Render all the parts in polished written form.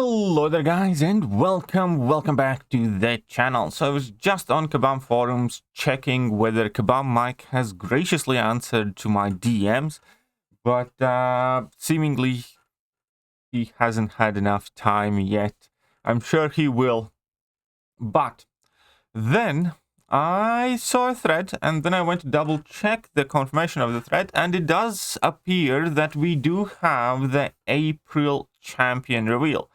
Hello there guys and welcome back to the channel. So I was just on Kabam forums checking whether Kabam Mike has graciously answered to my DMs, but seemingly he hasn't had enough time yet. I'm sure he will, but then I saw a thread and then I went to double check the confirmation of the thread, and it does appear that we do have the April champion reveal.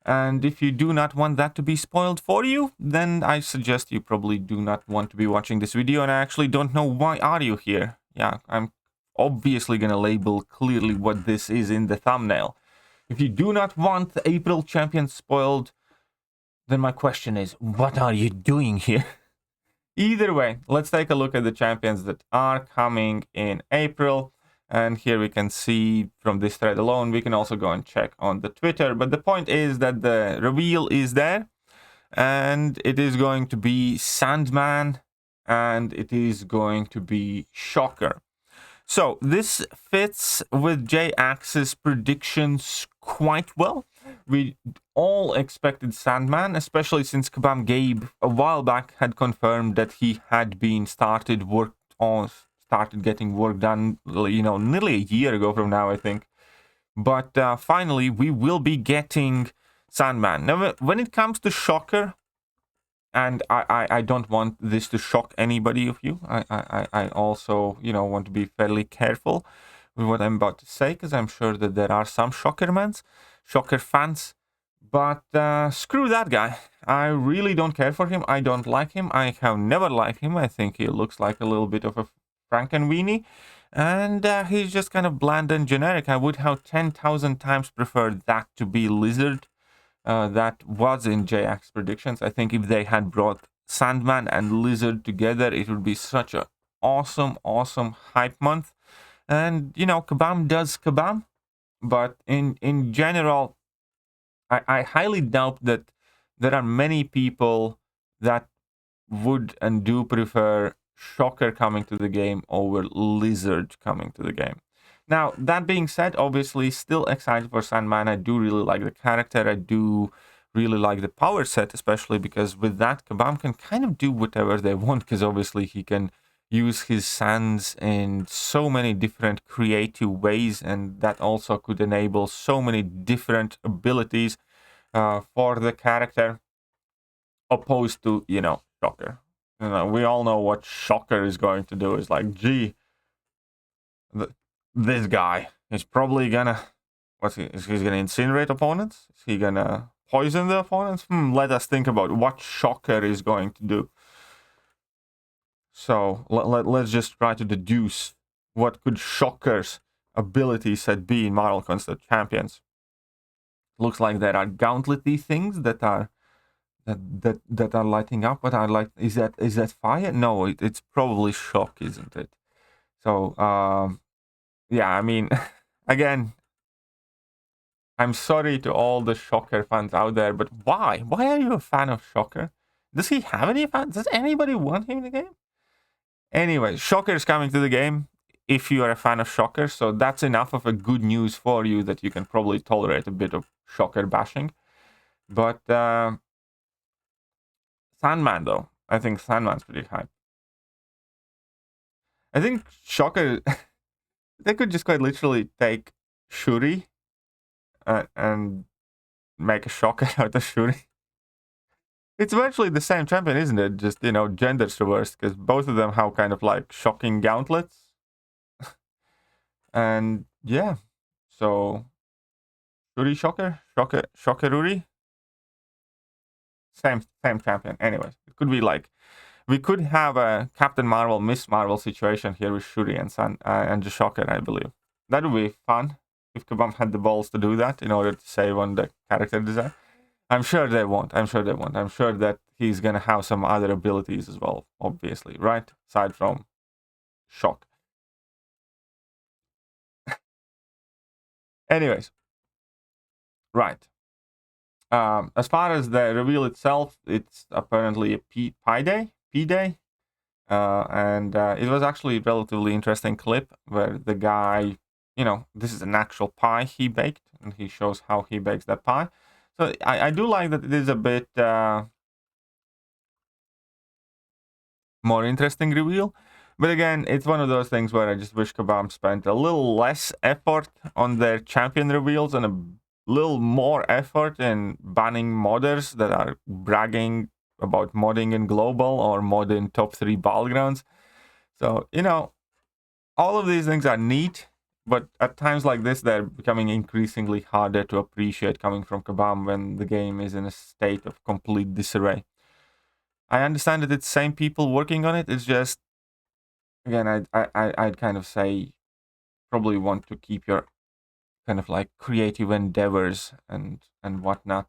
And if you do not want that to be spoiled for you, then I suggest you probably do not want to be watching this video, and I actually don't know why are you here. Yeah, I'm obviously going to label clearly what this is in the thumbnail. If you do not want the April champion spoiled, then my question is, what are you doing here? Either way, let's take a look at the champions that are coming in April. And here we can see from this thread alone, we can also go and check on the Twitter. But the point is that the reveal is there, and it is going to be Sandman, and it is going to be Shocker. So this fits with J-Axe's predictions quite well. We all expected Sandman, especially since Kabam Gabe a while back had confirmed that he had been started getting work done, you know, nearly a year ago from now, I think. But finally, we will be getting Sandman. Now, when it comes to Shocker, and I don't want this to shock anybody of you, I also, you know, want to be fairly careful with what I'm about to say, because I'm sure that there are some Shocker fans. But screw that guy. I really don't care for him. I don't like him. I have never liked him. I think he looks like a little bit of a Frankenweenie, and he's just kind of bland and generic. I would have 10,000 times preferred that to be Lizard. That was in J-Axe predictions. I think if they had brought Sandman and Lizard together, it would be such a awesome hype month. And you know, Kabam does Kabam, but in general, I highly doubt that there are many people that would and do prefer Shocker coming to the game over Lizard coming to the game. Now, that being said, obviously still excited for Sandman. I do really like the character. I do really like the power set, especially because with that, Kabam can kind of do whatever they want, because obviously he can use his sands in so many different creative ways, and that also could enable so many different abilities for the character, opposed to, you know, Shocker. You know, we all know what Shocker is going to do. Is like, gee, this guy is probably gonna, is he gonna incinerate opponents? Is he gonna poison the opponents? Let us think about what Shocker is going to do. So let's just try to deduce what could Shocker's ability set be in Marvel Construct Champions. Looks like there are gauntlet-y things that are lighting up. What are like, is that fire? No, it's probably shock, isn't it? So yeah, I mean, again, I'm sorry to all the Shocker fans out there, but why are you a fan of Shocker? Does he have any fans? Does anybody want him in the game? Anyway, Shocker is coming to the game if you are a fan of Shocker, so that's enough of a good news for you that you can probably tolerate a bit of Shocker bashing. But Sandman, though, I think Sandman's pretty hype. I think Shocker, they could just quite literally take Shuri and make a Shocker out of Shuri. It's virtually the same champion, isn't it? Just, you know, genders reversed, because both of them have kind of like shocking gauntlets. And yeah, so Shuri Shocker, Shockeruri. Same champion. Anyways, it could be like, we could have a Captain Marvel, Miss Marvel situation here with Shuri and the Shocker, I believe. That would be fun if Kabam had the balls to do that in order to save on the character design. I'm sure they won't. I'm sure that he's gonna have some other abilities as well, obviously, right? Aside from shock. Anyways, right. As far as the reveal itself, it's apparently a P Day, and it was actually a relatively interesting clip where the guy, you know, this is an actual pie he baked, and he shows how he bakes that pie. So I do like that it is a bit more interesting reveal. But again, it's one of those things where I just wish Kabam spent a little less effort on their champion reveals and a little more effort in banning modders that are bragging about modding in global or modding top 3 battlegrounds. So, you know, all of these things are neat, but at times like this, they're becoming increasingly harder to appreciate coming from Kabam when the game is in a state of complete disarray. I understand that it's same people working on it. It's just, again, I'd kind of say probably want to keep your kind of like creative endeavors and whatnot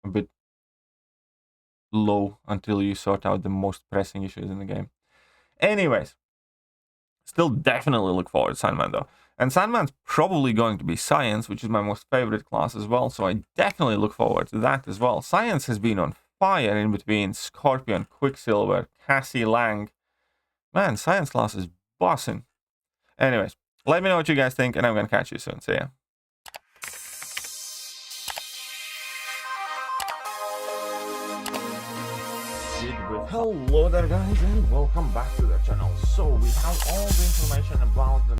a bit low until you sort out the most pressing issues in the game. Anyways, still definitely look forward to Sandman though. And Sandman's probably going to be Science, which is my most favorite class as well, so I definitely look forward to that as well. Science has been on fire in between Scorpion, Quicksilver, Cassie Lang. Man, Science class is bossing. Anyways, let me know what you guys think, and I'm gonna catch you soon. See ya. Hello there guys, and welcome back to the channel. So we have all the information about the